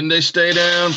Can they stay down?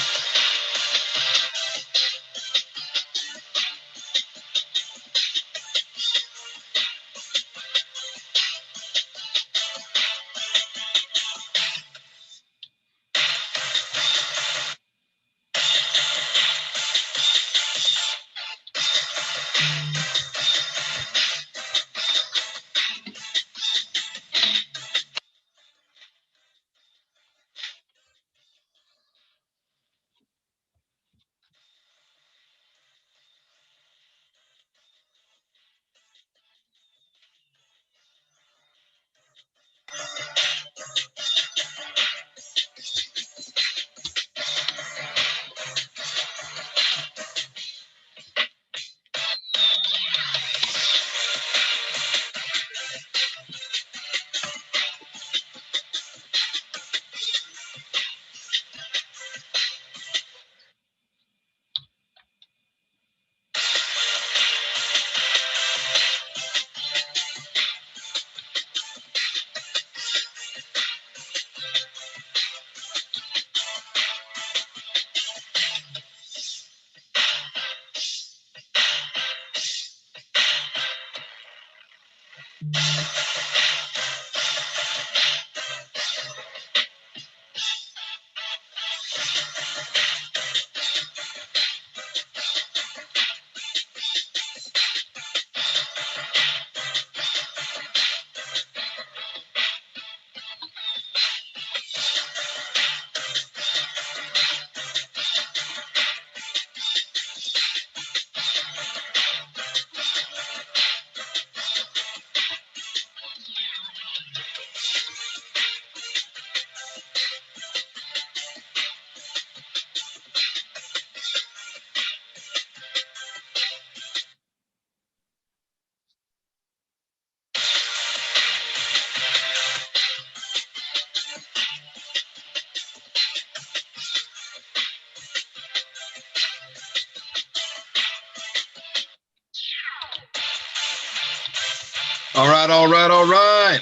All right, all right, all right.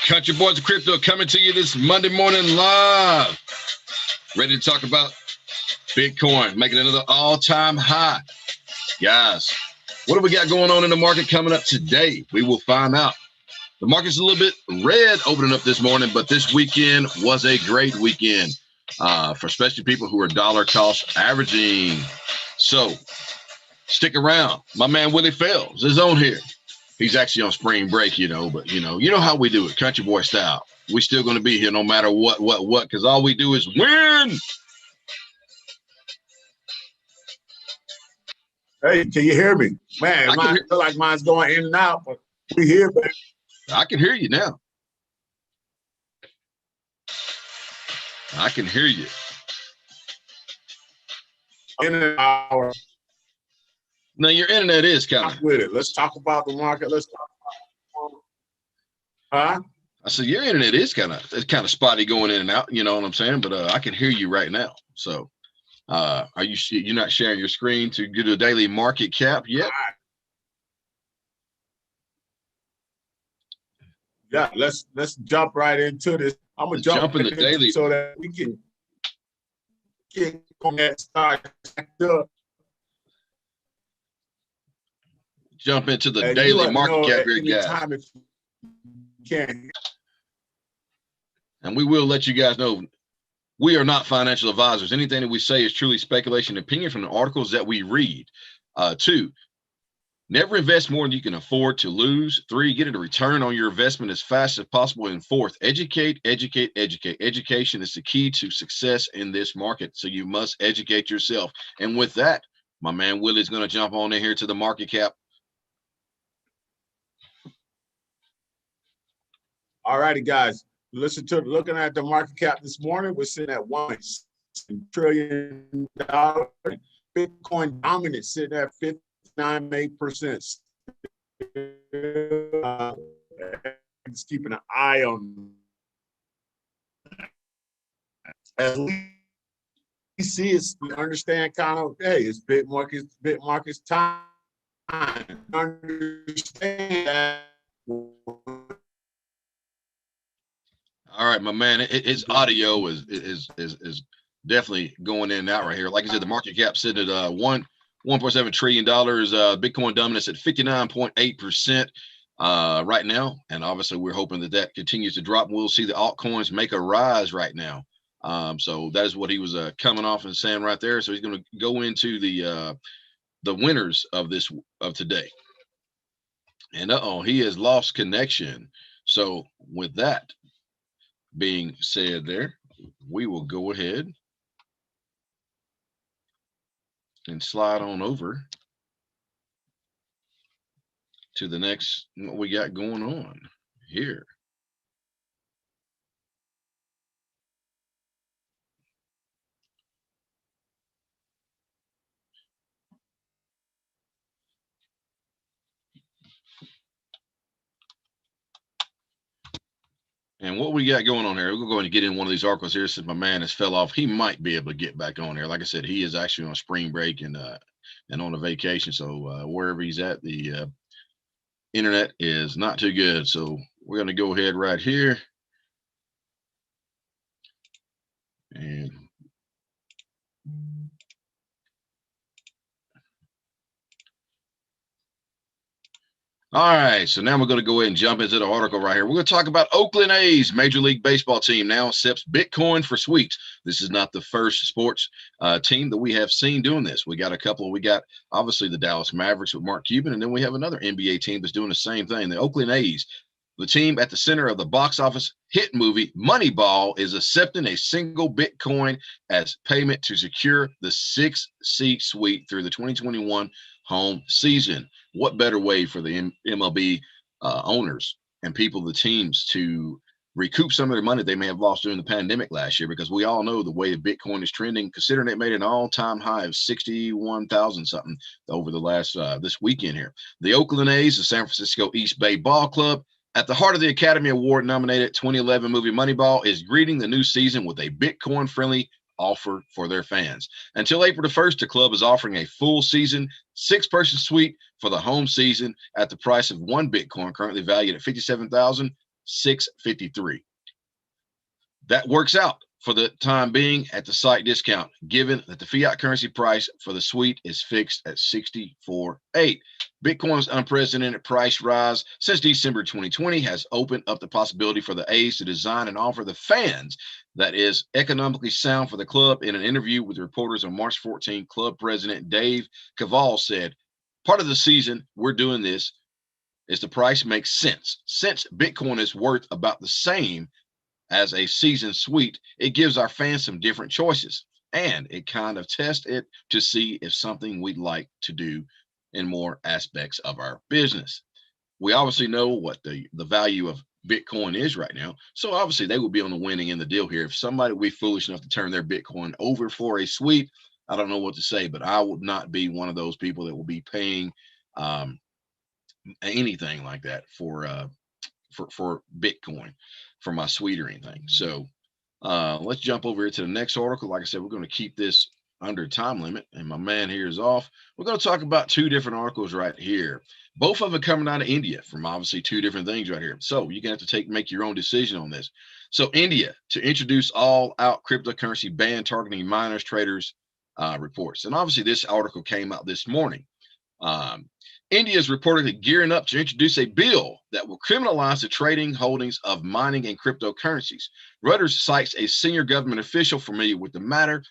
Country Boys of Crypto coming to you this Monday morning live. Ready to talk about Bitcoin making another all-time high. Guys, what do we got going on in the market coming up today? We will find out. The market's a little bit red opening up this morning, but this weekend was a great weekend for especially people who are dollar cost averaging. So stick around. My man Willie Fells is on here. He's actually on spring break, but you know how we do it, country boy style. We still going to be here no matter what, because all we do is win. Hey, can you hear me? Man, I feel like mine's going in and out, but we here, baby. I can hear you now. I can hear you. In an hour. No, your internet is kind of with it. Let's talk about the market. Let's talk about I said your internet is kind of spotty going in and out. You know what I'm saying? But I can hear you right now. So, you're not sharing your screen to do the daily market cap yet? Yeah, let's jump right into this. I'm gonna jump in the daily so that we can get on that start up. Jump into the daily market cap here, guys. If you can. And we will let you guys know we are not financial advisors. Anything that we say is truly speculation and opinion from the articles that we read. 2, never invest more than you can afford to lose. 3, get a return on your investment as fast as possible. And 4th, educate, educate, educate. Education is the key to success in this market. So you must educate yourself. And with that, my man Willie's going to jump on in here to the market cap. All righty, guys. Looking at the market cap this morning, we're sitting at $1 trillion. Bitcoin dominant, sitting at 59.8%. Just keeping an eye on. As we see, we understand kind of, hey, it's Bitmarket's time. Understand that. All right, my man. His audio is definitely going in and out right here. Like I said, the market cap sitting at $1.7 trillion. Bitcoin dominance at 59.8% right now, and obviously we're hoping that that continues to drop. We'll see the altcoins make a rise right now. So that is what he was coming off and saying right there. So he's going to go into the winners of today. And he has lost connection. So with that being said, there we will go ahead and slide on over to the next what we got going on here. And what we got going on here, we're going to get in one of these articles here since my man has fell off. He might be able to get back on here. Like I said, he is actually on spring break and on a vacation. So wherever he's at, the internet is not too good. So we're going to go ahead right here. And all right, so now we're going to go ahead and jump into the article right here. We're going to talk about Oakland A's Major League Baseball team now accepts Bitcoin for sweeps. This is not the first sports team that we have seen doing this. We got a couple. We got obviously the Dallas Mavericks with Mark Cuban, and then we have another NBA team that's doing the same thing. The Oakland A's, the team at the center of the box office hit movie Moneyball, is accepting a single Bitcoin as payment to secure the 6-seat suite through the 2021 home season. What better way for the MLB owners and people, the teams, to recoup some of their money they may have lost during the pandemic last year? Because we all know the way Bitcoin is trending, considering it made an all-time high of 61,000 something over the last this weekend here. The Oakland A's, the San Francisco East Bay Ball Club, at the heart of the Academy Award nominated 2011 movie Moneyball, is greeting the new season with a Bitcoin-friendly offer for their fans. Until April the 1st, the club is offering a full season 6-person suite for the home season at the price of one Bitcoin, currently valued at $57,653. That works out for the time being at the site discount, given that the fiat currency price for the suite is fixed at 64.8. Bitcoin's unprecedented price rise since December 2020 has opened up the possibility for the A's to design and offer the fans that is economically sound for the club. In an interview with reporters on March 14, club president Dave Cavall said, "Part of the season we're doing this is the price makes sense. Since Bitcoin is worth about the same as a season suite, it gives our fans some different choices, and it kind of tests it to see if something we'd like to do in more aspects of our business." We obviously know what the value of Bitcoin is right now, so obviously they will be on the winning end of the deal here. If somebody would be foolish enough to turn their Bitcoin over for a suite, I don't know what to say, but I would not be one of those people that will be paying anything like that for Bitcoin for my suite or anything. So let's jump over here to the next article. Like I said, we're going to keep this under time limit, and my man here is off. We're going to talk about two different articles right here. Both of them coming out of India from obviously two different things right here. So you're going to have to make your own decision on this. So India to introduce all-out cryptocurrency ban targeting miners, traders, reports. And obviously this article came out this morning. India is reportedly gearing up to introduce a bill that will criminalize the trading holdings of mining and cryptocurrencies. Reuters cites a senior government official familiar with the matter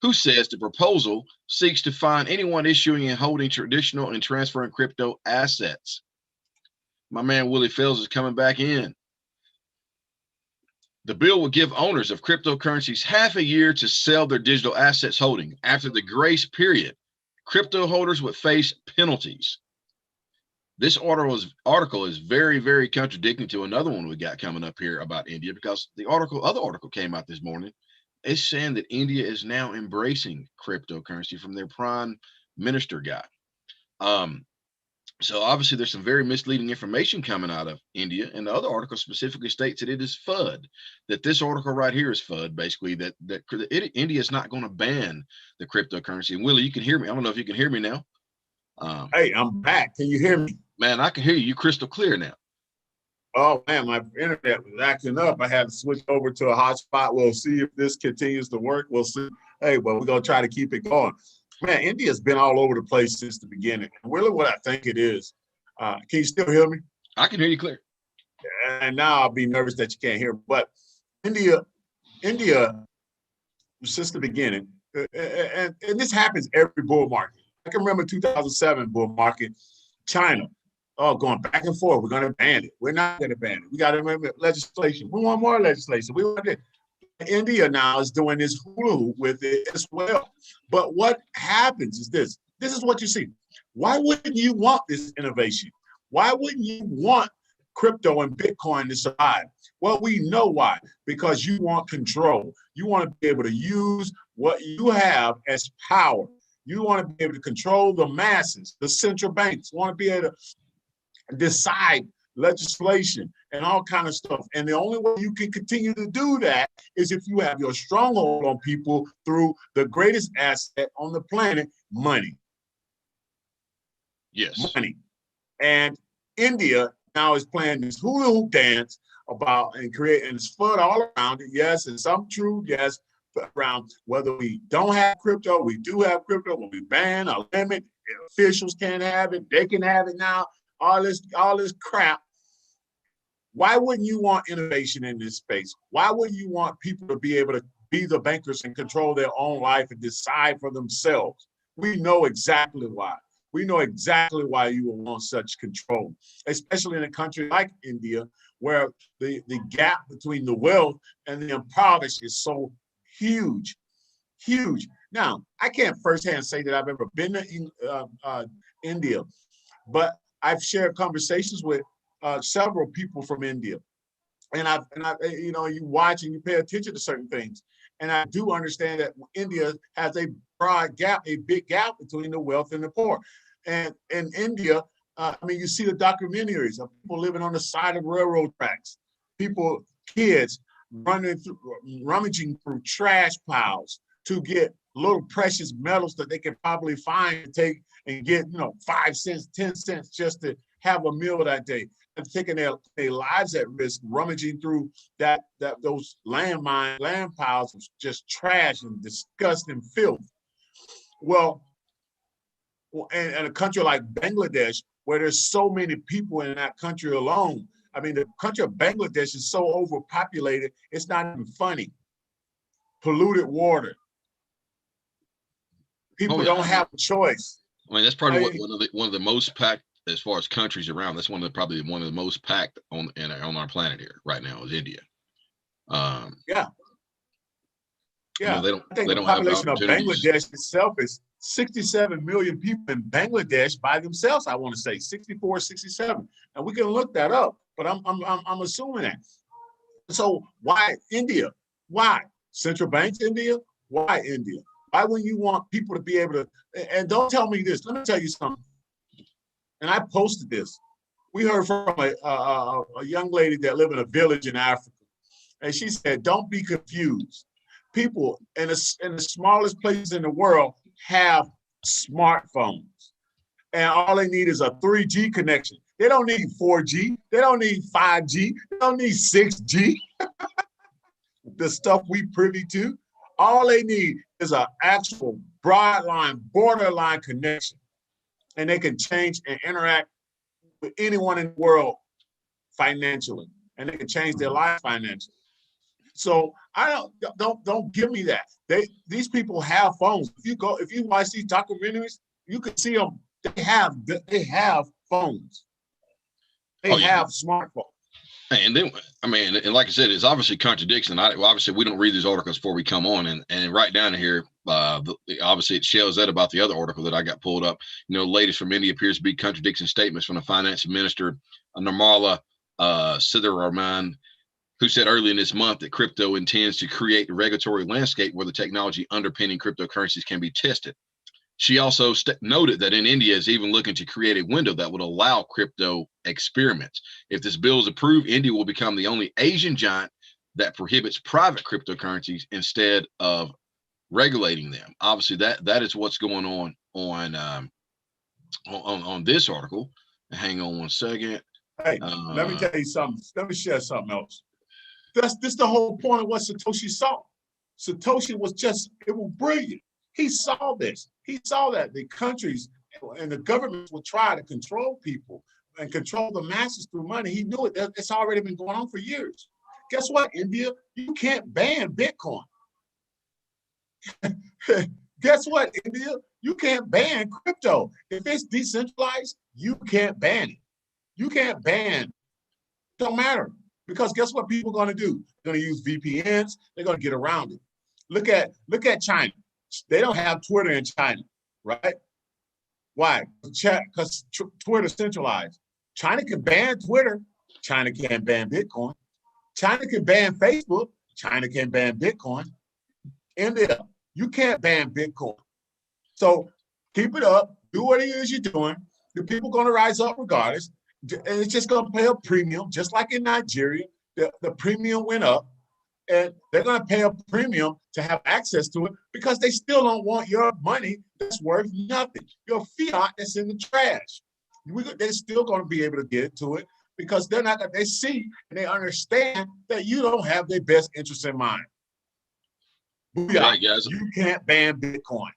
who says the proposal seeks to fine anyone issuing and holding traditional and transferring crypto assets. My man Willie Fells is coming back in. The bill will give owners of cryptocurrencies half a year to sell their digital assets holding. After the grace period, crypto holders would face penalties. This article is very, very contradicting to another one we got coming up here about India, because the other article came out this morning. It's saying that India is now embracing cryptocurrency from their prime minister guy. So obviously there's some very misleading information coming out of India, and the other article specifically states that it is FUD. That this article right here is FUD, basically that India is not going to ban the cryptocurrency. And Willie, you can hear me. I don't know if you can hear me now. Hey, I'm back. Can you hear me? Man, I can hear you crystal clear now. Oh man, my internet was acting up. I had to switch over to a hotspot. We'll see if this continues to work. We'll see. Hey, but we're gonna try to keep it going. Man, India's been all over the place since the beginning. Really, what I think it is. Can you still hear me? I can hear you clear. And now I'll be nervous that you can't hear. But India, since the beginning, and this happens every bull market. I can remember 2007 bull market, China. Oh, going back and forth. We're going to ban it. We're not going to ban it. We got to remember legislation. We want more legislation. We want it. India now is doing this hula hoop with it as well. But what happens is this. This is what you see. Why wouldn't you want this innovation? Why wouldn't you want crypto and Bitcoin to survive? Well, we know why. Because you want control. You want to be able to use what you have as power. You want to be able to control the masses, the central banks. Want to be able to decide legislation and all kind of stuff. And the only way you can continue to do that is if you have your stronghold on people through the greatest asset on the planet, money. Yes. Money. And India now is playing this hula hoop dance about and creating this FUD all around it. Yes, and some truth, yes, around whether we don't have crypto, we do have crypto, when we ban or limit, officials can't have it, they can have it now. All this crap. Why wouldn't you want innovation in this space? Why wouldn't you want people to be able to be the bankers and control their own life and decide for themselves? We know exactly why. We know exactly why you will want such control, especially in a country like India, where the gap between the wealth and the impoverished is so huge, huge. Now, I can't firsthand say that I've ever been to India, but I've shared conversations with several people from India, and I, you know, you watch and you pay attention to certain things, and I do understand that India has a broad gap, a big gap between the wealth and the poor, and in India, I mean, you see the documentaries of people living on the side of railroad tracks, kids rummaging through trash piles to get little precious metals that they can probably find and take and get, 5 cents, 10 cents just to have a meal that day, and taking their lives at risk, rummaging through those land piles of just trash and disgusting filth. Well, in a country like Bangladesh, where there's so many people in that country alone, I mean, the country of Bangladesh is so overpopulated, it's not even funny. Polluted water. People don't have a choice. I mean, that's probably one of the most packed, as far as countries around. That's probably one of the most packed on our planet here right now is India. Yeah. I mean, I think the population of Bangladesh itself is 67 million people in Bangladesh by themselves. I want to say 64, 67, and we can look that up. But I'm assuming that. So why India? Why central banks India? Why India? Why wouldn't you want people to be able to? And don't tell me this. Let me tell you something. And I posted this. We heard from a young lady that lived in a village in Africa, and she said, "Don't be confused. People in the smallest places in the world have smartphones, and all they need is a 3G connection. They don't need 4G. They don't need 5G. They don't need 6G. The stuff we privy to. All they need is an actual broadline, borderline connection, and they can change and interact with anyone in the world financially, and they can change their life financially. So don't give me that. These people have phones. If you watch these documentaries, you can see them. They have phones. They have smartphones. And then, I mean, and like I said, it's obviously contradiction. Obviously, we don't read these articles before we come on, and right down here, obviously, it shows that about the other article that I got pulled up. Latest from India appears to be contradicting statements from the finance minister, Nirmala Sitharaman, who said early in this month that crypto intends to create a regulatory landscape where the technology underpinning cryptocurrencies can be tested. She also noted that in India is even looking to create a window that would allow crypto experiments. If this bill is approved, India will become the only Asian giant that prohibits private cryptocurrencies instead of regulating them. Obviously, that is what's going on this article. Hang on one second. Hey, let me tell you something. Let me share something else. This the whole point of what Satoshi saw. Satoshi was it was brilliant. He saw this. He saw that the countries and the governments would try to control people and control the masses through money. He knew it. It's already been going on for years. Guess what, India? You can't ban Bitcoin. Guess what, India? You can't ban crypto. If it's decentralized, you can't ban it. You can't ban. Don't matter. Because guess what people are going to do? They're going to use VPNs. They're going to get around it. Look at China. They don't have Twitter in China, right? Why? Because Twitter's centralized. China can ban Twitter. China can't ban Bitcoin. China can ban Facebook. China can ban Bitcoin. India, you can't ban Bitcoin. So keep it up. Do what it is you're doing. The people are going to rise up regardless. And it's just going to pay a premium, just like in Nigeria. The premium went up, and they're going to pay a premium to have access to it because they still don't want your money that's worth nothing. Your fiat that's in the trash. They're still going to be able to get to it because they see and they understand that you don't have their best interest in mind. Booyah. Right, guys. You can't ban Bitcoin.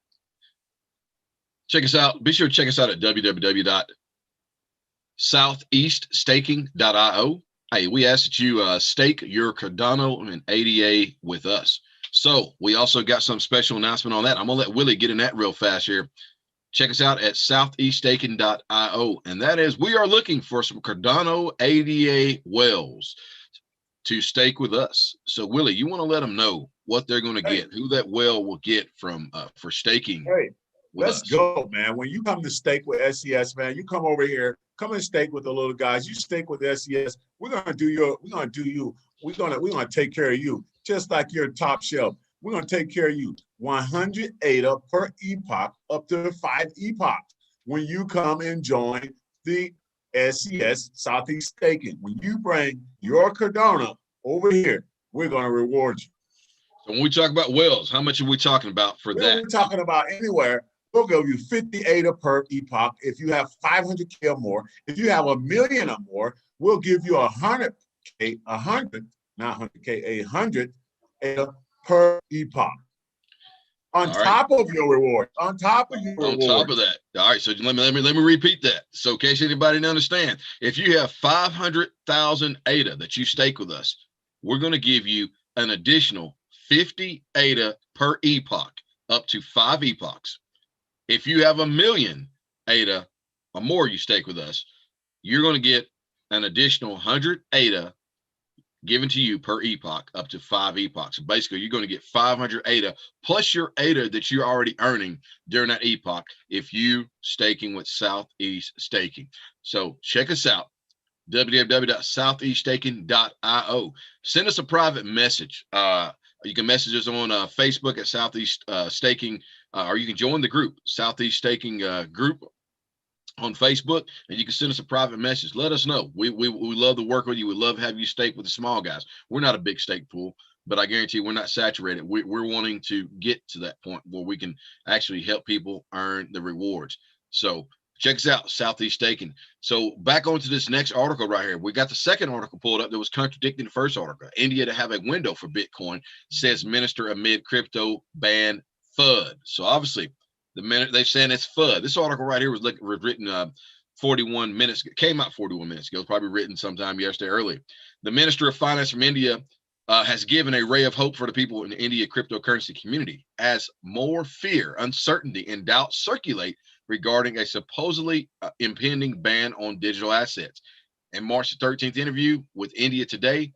Check us out. Be sure to check us out at www.southeaststaking.io. Hey, we ask that you stake your Cardano and ADA with us. So we also got some special announcement on that. I'm going to let Willie get in that real fast here. Check us out at southeaststaking.io. And that is, we are looking for some Cardano ADA whales to stake with us. So Willie, you want to let them know what they're going to get, who that whale will get from for staking. Hey, let's go, man. When you come to stake with SES, man, you come over here, come and stake with the little guys. You stake with SES. We're gonna take care of you, just like you're top shelf. We're gonna take care of you. 100 ADA per epoch, up to 5 epochs. When you come and join the SES Southeast Staking, when you bring your Cardano over here, we're gonna reward you. So when we talk about whales, how much are we talking about for that? We're talking about anywhere. We'll give you 50 ADA per epoch. If you have 500K or more, if you have 1 million or more, we'll give you 100K, 100, not 100K, 100 ADA per epoch. On top of your reward. On top of your reward. On top of that. All right. So let me repeat that. So in case anybody didn't understand, if you have 500,000 ADA that you stake with us, we're going to give you an additional 50 ADA per epoch, up to 5 epochs. If you have 1 million ADA or more you stake with us, you're going to get an additional 100 ADA given to you per epoch, up to 5 epochs. So basically, you're going to get 500 ADA plus your ADA that you're already earning during that epoch if you staking with Southeast Staking. So check us out, www.southeaststaking.io. Send us a private message. You can message us on Facebook at Southeast Staking, or you can join the group, Southeast Staking group on Facebook, and you can send us a private message. Let us know. We love to work with you. We love to have you stake with the small guys. We're not a big stake pool, but I guarantee we're not saturated. We're wanting to get to that point where we can actually help people earn the rewards. So check us out, Southeast Staking. So back onto this next article right here. We got the second article pulled up that was contradicting the first article. India to have a window for Bitcoin, says minister amid crypto ban FUD. So obviously, the minute they're saying it's FUD. This article right here was written 41 minutes, came out 41 minutes ago. It was probably written sometime yesterday early. The Minister of Finance from India has given a ray of hope for the people in the India cryptocurrency community as more fear, uncertainty, and doubt circulate regarding a supposedly impending ban on digital assets. In March 13th interview with India Today,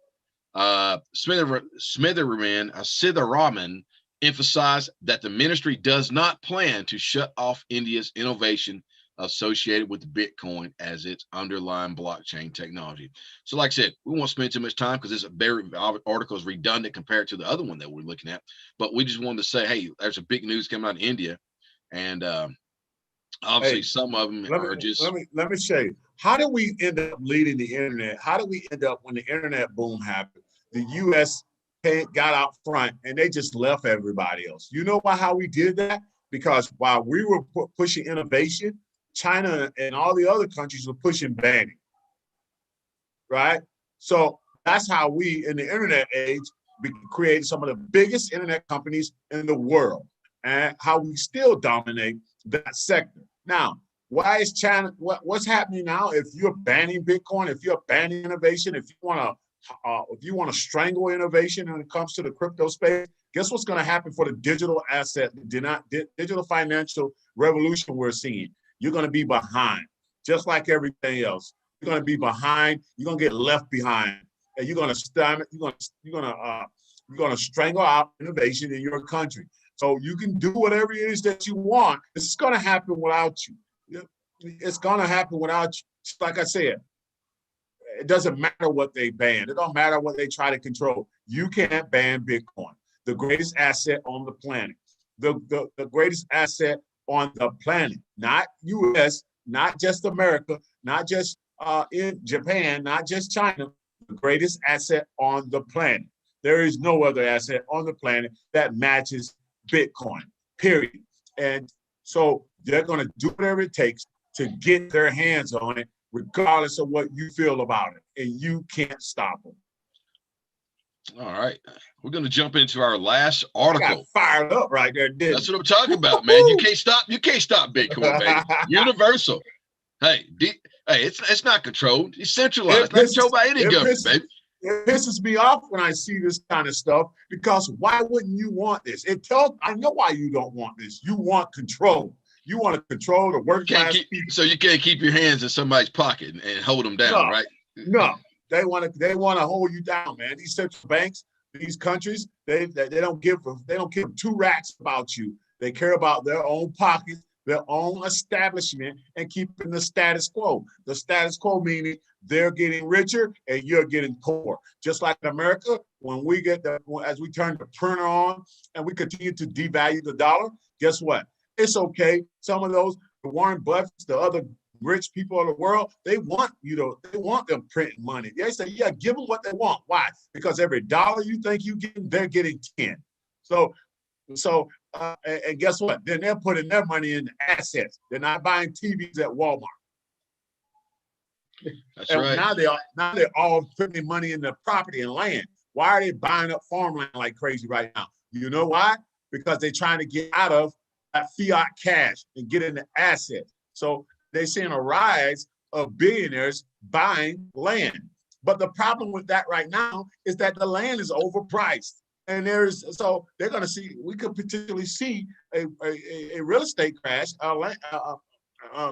Sitharaman emphasized that the ministry does not plan to shut off India's innovation associated with Bitcoin as its underlying blockchain technology. So like I said, we won't spend too much time because this article is redundant compared to the other one that we're looking at. But we just wanted to say, hey, there's a big news coming out of India. And obviously some of them are just... Let me show you. How did we end up leading the internet? How did we end up when the internet boom happened? The U.S. got out front and they just left everybody else. You know how we did that? Because while we were pushing innovation, China and all the other countries were pushing banning. right? So that's how we, in the internet age, created some of the biggest internet companies in the world, and how we still dominate that sector. Now, why is China? What's happening now? If you're banning Bitcoin, if you're banning innovation, if you want to strangle innovation when it comes to the crypto space, guess what's going to happen for the digital asset, digital financial revolution we're seeing? You're going to be behind, just like everything else. You're going to be behind. You're going to get left behind, and you're going to stomach. You're going to strangle out innovation in your country. So you can do whatever it is that you want. It's going to happen without you. It's going to happen without you. Like I said, it doesn't matter what they ban. It don't matter what they try to control. You can't ban Bitcoin, the greatest asset on the planet. The greatest asset on the planet, not U.S., not just America, not just in Japan, not just China, the greatest asset on the planet. There is no other asset on the planet that matches Bitcoin, period. And so they're going to do whatever it takes to get their hands on it, regardless of what you feel about it. And you can't stop them. All right. We're going to jump into our last article. Got fired up right there, didn't That's what I'm talking about, man. You can't stop Bitcoin, baby. Universal. Hey, it's not controlled. It's centralized. Not controlled by any government, baby. It pisses me off when I see this kind of stuff, because why wouldn't you want this? I know why you don't want this. You want control. You want to control the working class people. So you can't keep your hands in somebody's pocket and hold them down, right? No, they want to hold you down, man. These central banks, these countries, they don't give two rats about you. They care about their own pockets, their own establishment, and keeping the status quo. The status quo meaning they're getting richer and you're getting poor. Just like in America, as we turn the printer on and we continue to devalue the dollar, guess what? It's okay. Some of those, the Warren Buffetts, the other rich people of the world, they want them printing money. They say, yeah, give them what they want. Why? Because every dollar you think you get, they're getting 10. And guess what? Then they're putting their money in assets. They're not buying TVs at Walmart. That's and right. Now they're all putting money in the property and land. Why are they buying up farmland like crazy right now? You know why? Because they're trying to get out of that fiat cash and get into assets. So they're seeing a rise of billionaires buying land. But the problem with that right now is that the land is overpriced. And we could potentially see a real estate crash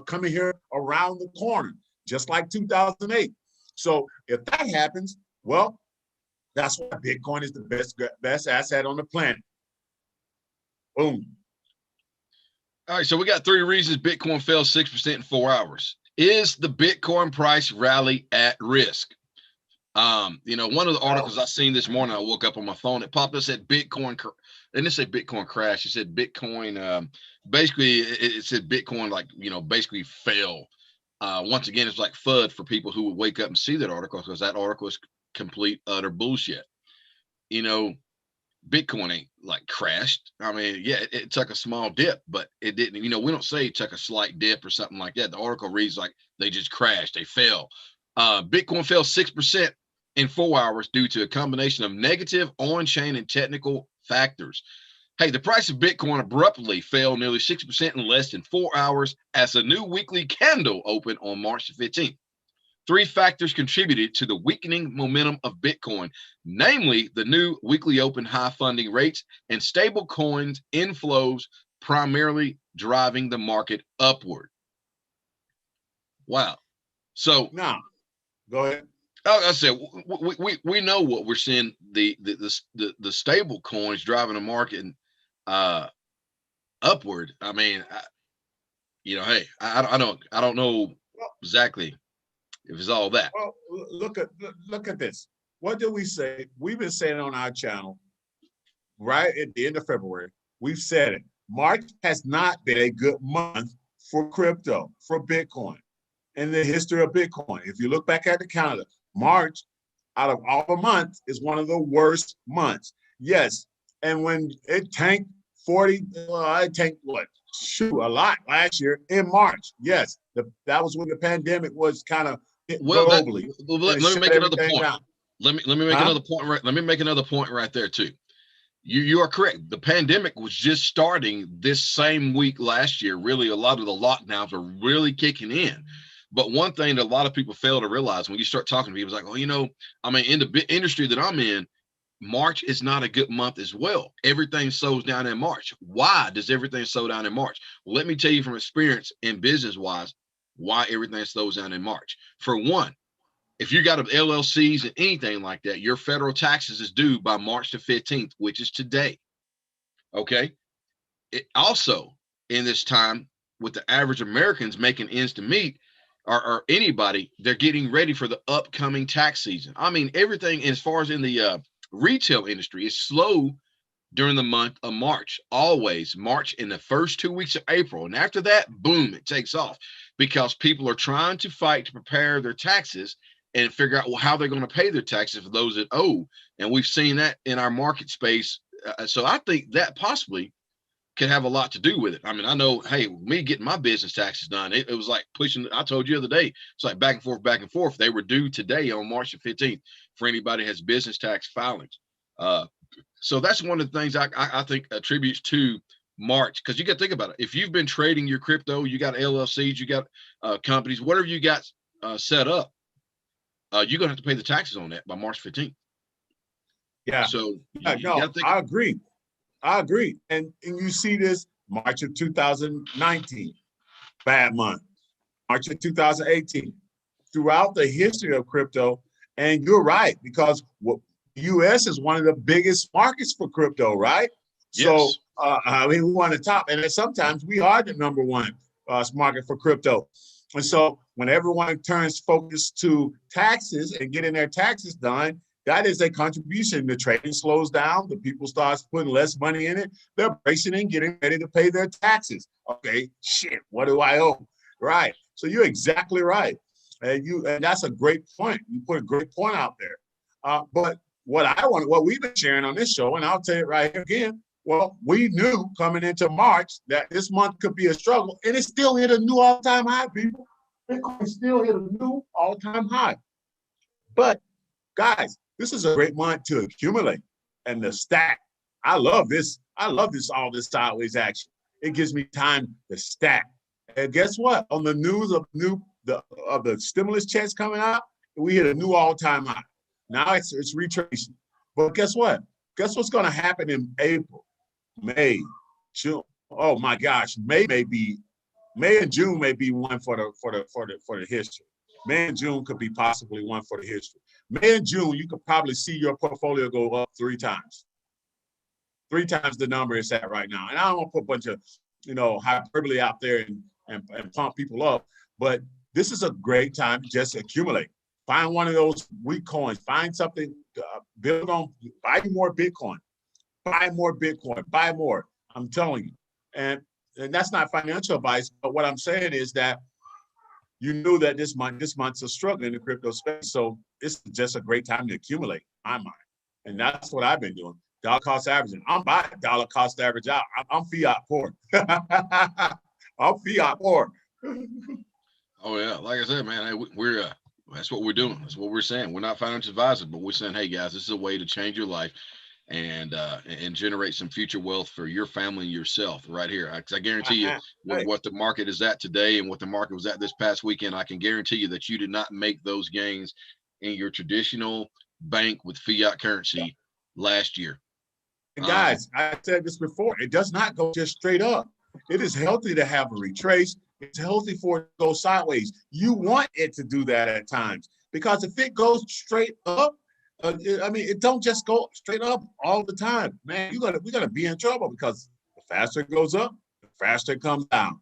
coming here around the corner, just like 2008. So if that happens, well, that's why Bitcoin is the best asset on the planet. Boom. All right, so we got 3 reasons Bitcoin fell 6% in 4 hours. Is the Bitcoin price rally at risk? One of the articles I seen this morning, I woke up on my phone, it popped up, said Bitcoin, it didn't say Bitcoin crash, it said Bitcoin, basically it said Bitcoin basically fell. Once again, it's like FUD for people who would wake up and see that article, because that article is complete, utter bullshit. Bitcoin ain't like crashed. I mean, yeah, it took a small dip, but it didn't, we don't say it took a slight dip or something like that. The article reads like they just crashed, they fell. Bitcoin fell 6% in 4 hours due to a combination of negative on-chain and technical factors. Hey, the price of Bitcoin abruptly fell nearly 6% in less than 4 hours as a new weekly candle opened on March 15th. 3 factors contributed to the weakening momentum of Bitcoin, namely the new weekly open high funding rates and stable coins inflows, primarily driving the market upward. Wow. So now, go ahead. I said we know what we're seeing, the stable coins driving the market upward. I mean, I don't know exactly if it's all that. Well, look at this. What did we say? We've been saying on our channel right at the end of February. We've said it. March has not been a good month for crypto, for Bitcoin, in the history of Bitcoin. If you look back at the calendar, March, out of all the months, is one of the worst months. Yes, and when it tanked 40, it tanked a lot last year in March. Yes, that was when the pandemic was kind of Well, globally, let and it me shut make another everything point. down. Let me make Huh? another point. Let me make another point right there too. You are correct. The pandemic was just starting this same week last year. Really, a lot of the lockdowns are really kicking in. But one thing that a lot of people fail to realize when you start talking to people is like, well, I mean, in the industry that I'm in, March is not a good month as well. Everything slows down in March. Why does everything slow down in March? Well, let me tell you from experience in business wise, why everything slows down in March. For one, if you got LLCs and anything like that, your federal taxes is due by March the 15th, which is today. Okay. It also, in this time, with the average Americans making ends to meet, or anybody, they're getting ready for the upcoming tax season. I mean, everything as far as in the retail industry is slow during the month of March, always March in the first 2 weeks of April. And after that, boom, it takes off because people are trying to fight to prepare their taxes and figure out how they're going to pay their taxes for those that owe. And we've seen that in our market space. So I think that possibly can have a lot to do with it. I mean, I know, hey, me getting my business taxes done, it was like pushing, I told you the other day, it's like back and forth, back and forth. They were due today on March the 15th for anybody who has business tax filings. So that's one of the things I think attributes to March, because you got to think about it. If you've been trading your crypto, you got LLCs, you got companies, whatever you got set up, you're going to have to pay the taxes on that by March 15th. Yeah. So Yeah, you no, got to think. I agree. I agree. And you see this March of 2019, bad month. March of 2018, throughout the history of crypto. And you're right, because what US is one of the biggest markets for crypto, right? So, Yes. I mean, we want to top, and then sometimes we are the number one market for crypto. And so when everyone turns focus to taxes and getting their taxes done, that is a contribution. The trading slows down. The people start putting less money in it. They're bracing and getting ready to pay their taxes. Okay, shit, what do I owe? Right. So you're exactly right. And that's a great point. You put a great point out there. But what we've been sharing on this show, and I'll tell you right here again, well, we knew coming into March that this month could be a struggle, and it still hit a new all-time high, people. Bitcoin still hit a new all-time high. But guys, this is a great month to accumulate and the stack. I love this. All this sideways action. It gives me time to stack. And guess what? On the news of the stimulus checks coming out, we hit a new all-time high. Now it's retracing. But guess what? Guess what's going to happen in April, May, June? Oh my gosh, May and June may be one for the history. May and June could be possibly one for the history. May and June, you could probably see your portfolio go up 3 times the number it's at right now. And I don't want to put a bunch of hyperbole out there and pump people up, but this is a great time to just accumulate. Find one of those weak coins. Find something, build on, buy more Bitcoin. Buy more Bitcoin. Buy more. I'm telling you. And that's not financial advice, but what I'm saying is that you knew that this month's a struggle in the crypto space. So it's just a great time to accumulate, in my mind. And that's what I've been doing. Dollar cost averaging. I'm buying dollar cost average out. I'm fiat poor. I'm fiat poor. Oh yeah, like I said, man, we're that's what we're doing. That's what we're saying. We're not financial advisors, but we're saying, hey guys, this is a way to change your life and generate some future wealth for your family and yourself right here. I guarantee you, with what the market is at today and what the market was at this past weekend, I can guarantee you that you did not make those gains in your traditional bank with fiat currency last year. And guys, I said this before, it does not go just straight up. It is healthy to have a retrace. It's healthy for it to go sideways. You want it to do that at times, because if it goes straight up, it don't just go straight up all the time, man. We're gonna be in trouble, because the faster it goes up, the faster it comes down.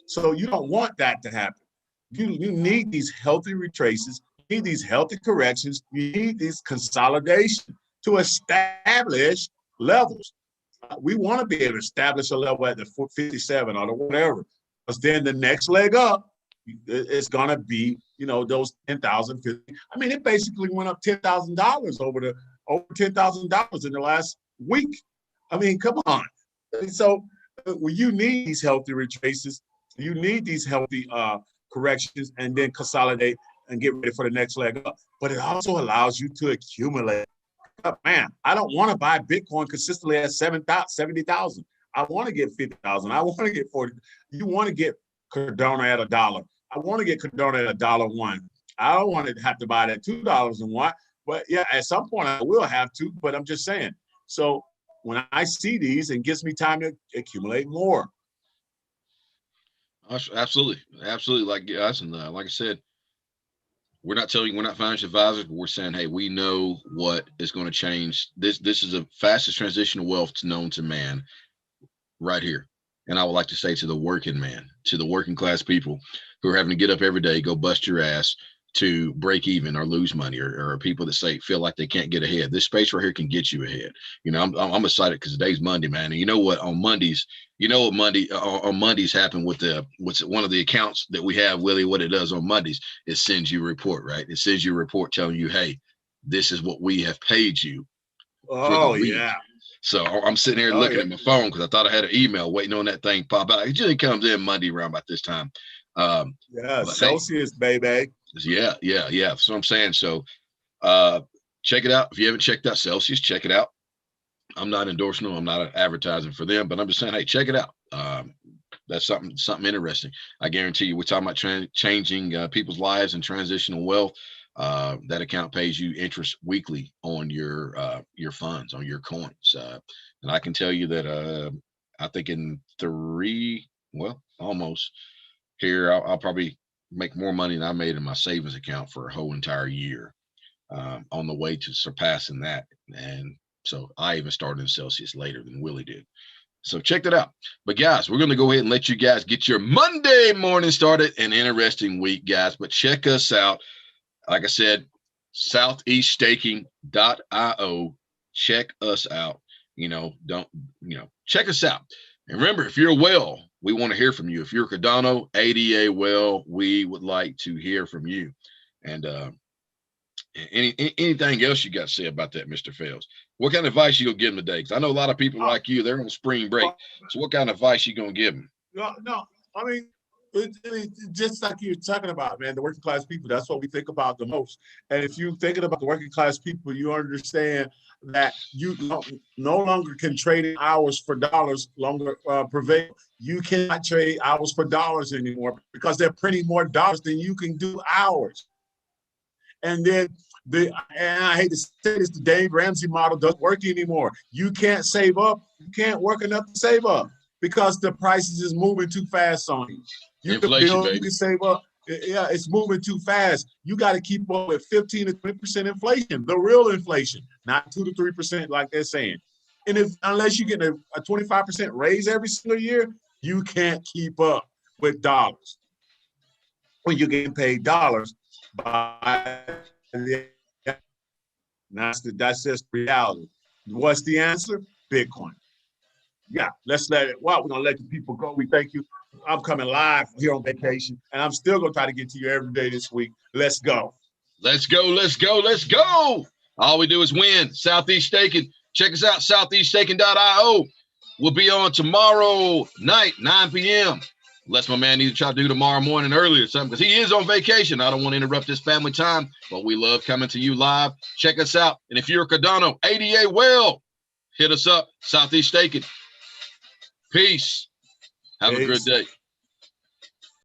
So you don't want that to happen. You need these healthy retraces. You need these healthy corrections. You need these consolidation to establish levels. We want to be able to establish a level at the 57 or the whatever, because then the next leg up is going to be, those 10,000, 50. I mean, it basically went up $10,000 over $10,000 in the last week. I mean, come on. So you need these healthy retraces. You need these healthy corrections, and then consolidate and get ready for the next leg up. But it also allows you to accumulate. Man, I don't want to buy Bitcoin consistently at 70,000. I want to get 50,000. I want to get 40. You want to get Cardano at $1. I want to get Cardano at $1. I don't want to have to buy that $2 and what. But yeah, at some point I will have to. But I'm just saying. So when I see these, it gives me time to accumulate more. Absolutely. Like us, and like I said, we're not financial advisors, but we're saying, hey, we know what is going to change. This is the fastest transition of wealth known to man right here. And I would like to say to the working man, to the working class people who are having to get up every day, go bust your ass to break even or lose money, or people that feel like they can't get ahead. This space right here can get you ahead. You know, I'm excited because today's Monday, man. And you know what? On Mondays, on Mondays happen with one of the accounts that we have, Willie. What it does on Mondays, it sends you a report, right? It sends you a report telling you, hey, this is what we have paid you. Oh yeah. So I'm sitting here looking at my phone because I thought I had an email waiting on that thing pop out. It usually comes in Monday around about this time. Celsius, baby. Yeah. So I'm saying, so check it out. If you haven't checked out Celsius, check it out. I'm not endorsing them. I'm not advertising for them, but I'm just saying, hey, check it out. That's something interesting. I guarantee you, we're talking about changing people's lives and transitional wealth. That account pays you interest weekly on your funds, on your coins. And I can tell you that I think in almost here, I'll probably make more money than I made in my savings account for a whole entire year, on the way to surpassing that. And so I even started in Celsius later than Willie did. So check that out. But guys, we're going to go ahead and let you guys get your Monday morning started. An interesting week, guys. But check us out. Like I said, southeaststaking.io. Check us out. Check us out. And remember, if you're a whale, we want to hear from you. If you're a Cardano, ADA whale, we would like to hear from you. And anything else you got to say about that, Mr. Fels? What kind of advice you gonna give them today? Because I know a lot of people like you, they're on spring break. So what kind of advice you gonna give them? No, I mean, just like you're talking about, man, the working class people, that's what we think about the most. And if you're thinking about the working class people, you understand that you no longer can trade hours for dollars longer prevail. You cannot trade hours for dollars anymore because they're printing more dollars than you can do hours. And then and I hate to say this, the Dave Ramsey model doesn't work anymore. You can't save up. You can't work enough to save up because the prices is moving too fast on you. You can build, you can save up. Yeah, it's moving too fast. You got to keep up with 15 to 20% inflation, the real inflation, not 2 to 3% like they're saying. And unless you get a 25% raise every single year, you can't keep up with dollars. When you're getting paid dollars by that's just reality. What's the answer? Bitcoin. Yeah, let's let it. Well, we're gonna let the people go. We thank you. I'm coming live here on vacation, and I'm still gonna try to get to you every day this week. Let's go. Let's go. All we do is win. Southeast Staking. Check us out, southeaststaking.io. We'll be on tomorrow night, 9 p.m. Unless my man needs to try to do tomorrow morning early or something, because he is on vacation. I don't want to interrupt his family time, but we love coming to you live. Check us out. And if you're a Cardano, ADA well, hit us up, Southeast Staking. Peace. Have a good day.